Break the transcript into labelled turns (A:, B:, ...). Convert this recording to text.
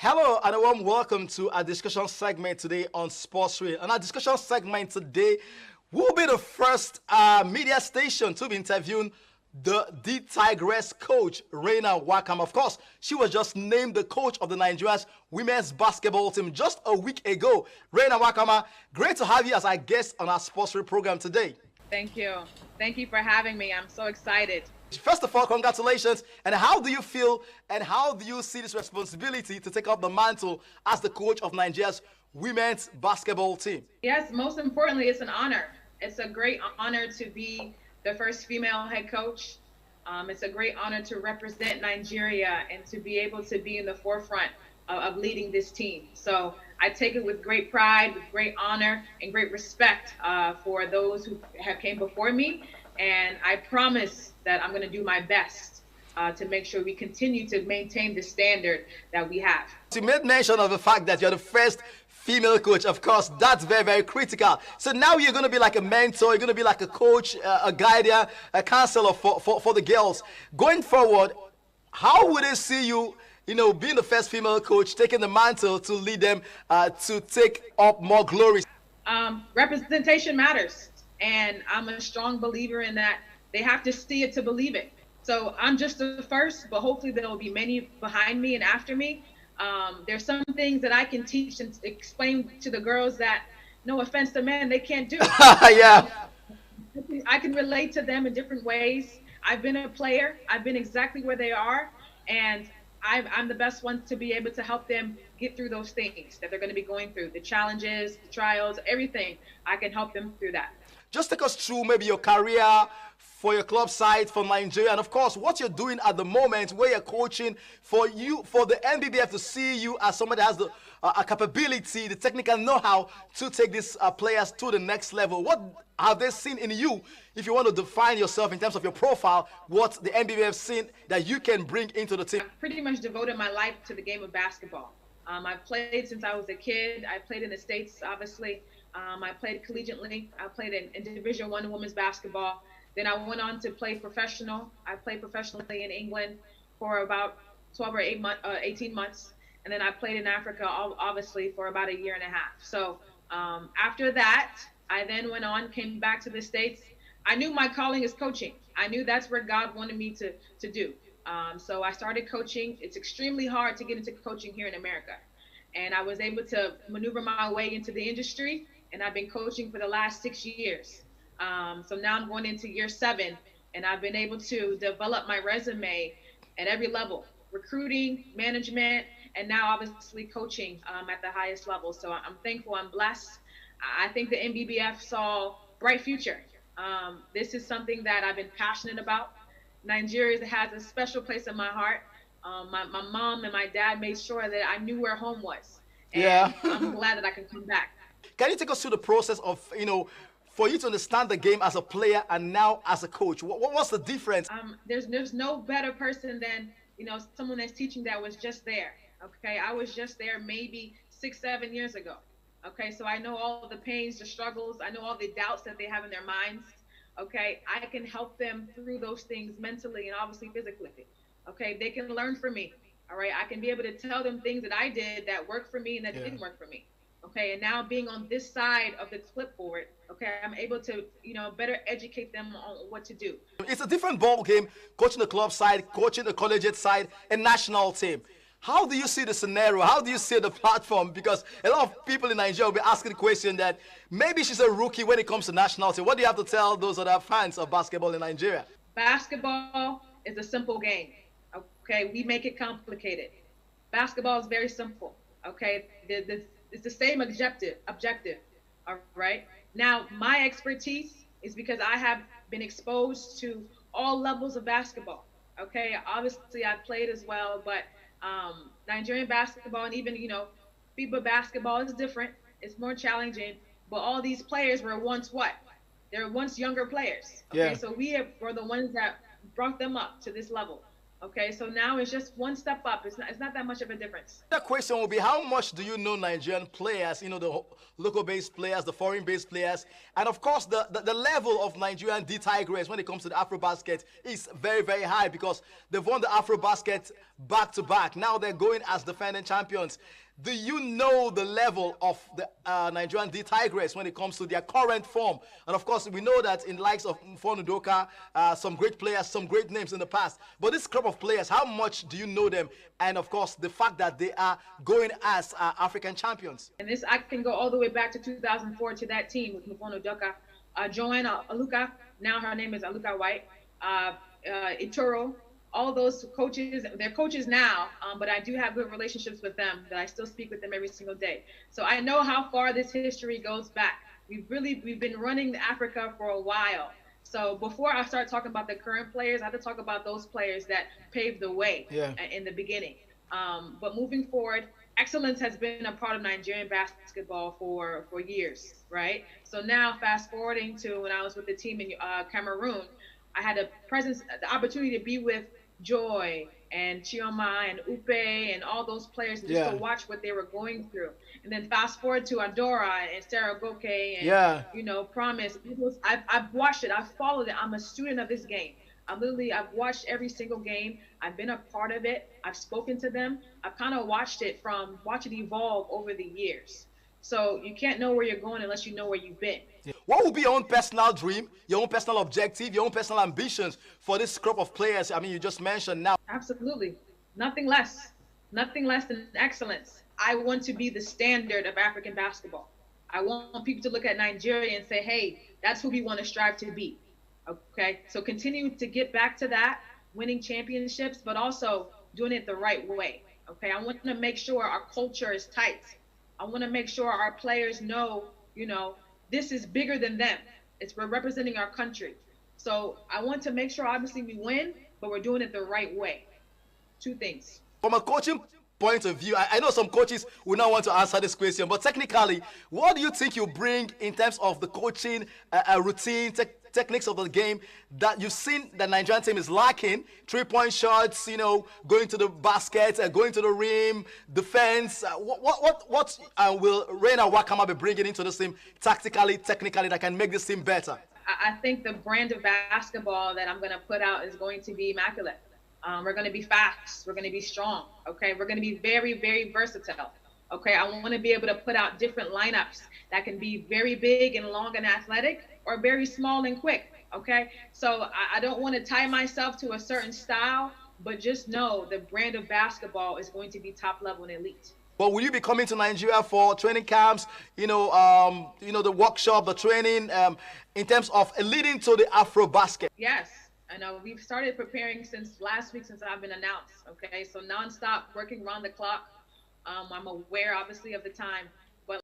A: Hello and a warm welcome to our discussion segment today on Sports Reel. And our discussion segment today will be the first media station to be interviewing the Tigress coach, Rena Wakama. Of course, she was just named the coach of the Nigeria's women's basketball team just a week ago. Rena Wakama, great to have you as our guest on our Sports Reel program today.
B: Thank you. Thank you for having me. I'm so excited.
A: First of all, congratulations. And how do you feel and how do you see this responsibility to take up the mantle as the coach of Nigeria's women's basketball team?
B: Yes, most importantly, it's an honor. It's a great honor to be the first female head coach. It's a great honor to represent Nigeria and to be able to be in the forefront of leading this team. So I take it with great pride, with great honor, and great respect for those who have came before me. And I promise that I'm going to do my best to make sure we continue to maintain the standard that we have.
A: You made mention of the fact that you're the first female coach. Of course, that's very, very critical. So now you're going to be like a mentor, you're going to be like a coach, a guardian, a counselor for the girls. Going forward, how would they see you, being the first female coach, taking the mantle to lead them to take up more glory?
B: Representation matters. And I'm a strong believer in that. They have to see it to believe it. So I'm just the first, but hopefully there will be many behind me and after me. There's some things that I can teach and explain to the girls that, no offense to men, they can't do.
A: Yeah.
B: I can relate to them in different ways. I've been a player. I've been exactly where they are. And I'm the best one to be able to help them get through those things that they're going to be going through, the challenges, the trials, everything. I can help them through that.
A: Just take us through maybe your career for your club side for Nigeria, and of course what you're doing at the moment where you're coaching for the NBBF to see you as somebody that has the capability, the technical know-how to take these players to the next level. What have they seen in you, if you want to define yourself in terms of your profile, what the NBBF seen that you can bring into the team?
B: I've pretty much devoted my life to the game of basketball. I've played since I was a kid. I played in the States, obviously. I played collegiately. I played in Division I women's basketball. Then I went on to play professional. I played professionally in England for about 12 or 18 months. And then I played in Africa, obviously, for about a year and a half. So after that, I then went on, came back to the States. I knew my calling is coaching. I knew that's where God wanted me to do. So I started coaching. It's extremely hard to get into coaching here in America. And I was able to maneuver my way into the industry. And I've been coaching for the last 6 years. So now I'm going into year 7, and I've been able to develop my resume at every level, recruiting, management, and now obviously coaching at the highest level. So I'm thankful, I'm blessed. I think the NBBF saw bright future. This is something that I've been passionate about. Nigeria has a special place in my heart. My mom and my dad made sure that I knew where home was. And yeah. I'm glad that I can come back.
A: Can you take us through the process of, for you to understand the game as a player and now as a coach? What's the difference?
B: There's no better person than, someone that's teaching that was just there. Okay, I was just there maybe 6-7 years ago. Okay, so I know all the pains, the struggles. I know all the doubts that they have in their minds. Okay, I can help them through those things mentally and obviously physically. Okay, they can learn from me. All right, I can be able to tell them things that I did that worked for me and that didn't work for me. Okay, and now being on this side of the clipboard, okay, I'm able to, better educate them on what to do.
A: It's a different ball game, coaching the club side, coaching the collegiate side, and national team. How do you see the scenario? How do you see the platform? Because a lot of people in Nigeria will be asking the question that maybe she's a rookie when it comes to national team. What do you have to tell those other fans of basketball in Nigeria?
B: Basketball is a simple game, okay? We make it complicated. Basketball is very simple, okay? It's the same objective, all right? Now, my expertise is because I have been exposed to all levels of basketball, okay? Obviously, I've played as well, but Nigerian basketball and even, FIBA basketball is different. It's more challenging, but all these players were once what? They were once younger players, okay? Yeah. So were the ones that brought them up to this level. Okay, so now it's just one step up. It's not that much of a difference.
A: The question will be, how much do you know Nigerian players, the local-based players, the foreign-based players, and of course the level of Nigerian D Tigers when it comes to the Afrobasket is very, very high because they've won the Afrobasket back-to-back. Now they're going as defending champions. Do you know the level of the Nigerian D Tigers when it comes to their current form? And of course, we know that in the likes of Mfonudoka, some great players, some great names in the past. But this crop of players, how much do you know them? And of course, the fact that they are going as African champions.
B: And this, I can go all the way back to 2004 to that team with Mfonudoka, Joanna Aluka, now her name is Aluka White, Ituro, all those coaches, they're coaches now, but I do have good relationships with them that I still speak with them every single day. So I know how far this history goes back. We've been running Africa for a while. So before I start talking about the current players, I have to talk about those players that paved the way in the beginning. But moving forward, excellence has been a part of Nigerian basketball for years, right? So now fast forwarding to when I was with the team in Cameroon, I had the opportunity to be with Joy and Chioma and Upe and all those players just to watch what they were going through. And then fast forward to Adora and Sarah Goke and Promise. I've watched it. I've followed it. I'm a student of this game. I've watched every single game. I've been a part of it. I've spoken to them. I've kind of watched it evolve over the years. So you can't know where you're going unless you know where you've been.
A: What would be your own personal dream, your own personal objective, your own personal ambitions for this crop of players? I mean, you just mentioned now.
B: Absolutely. Nothing less than excellence. I want to be the standard of African basketball. I want people to look at Nigeria and say, hey, that's who we want to strive to be. Okay, so continue to get back to that, winning championships, but also doing it the right way. Okay, I want to make sure our culture is tight. I want to make sure our players know, this is bigger than them. We're representing our country. So I want to make sure, obviously, we win, but we're doing it the right way. Two things.
A: From a coaching point of view, I know some coaches will not want to answer this question, but technically, what do you think you bring in terms of the coaching routine, techniques of the game that you've seen the Nigerian team is lacking? 3-point shots, going to the basket, going to the rim, defense. What will Rena Wakama be bringing into this team tactically, technically, that can make this team better?
B: I think the brand of basketball that I'm going to put out is going to be immaculate. We're going to be fast. We're going to be strong. Okay, we're going to be very, very versatile. Okay, I want to be able to put out different lineups that can be very big and long and athletic, or very small and quick. Okay, so I don't want to tie myself to a certain style, but just know the brand of basketball is going to be top level and elite.
A: Well, will you be coming to Nigeria for training camps, the workshop, the training, in terms of leading to the Afro-basket?
B: Yes. I know we've started preparing since last week, since I've been announced. Okay, so nonstop working around the clock. I'm aware, obviously, of the time.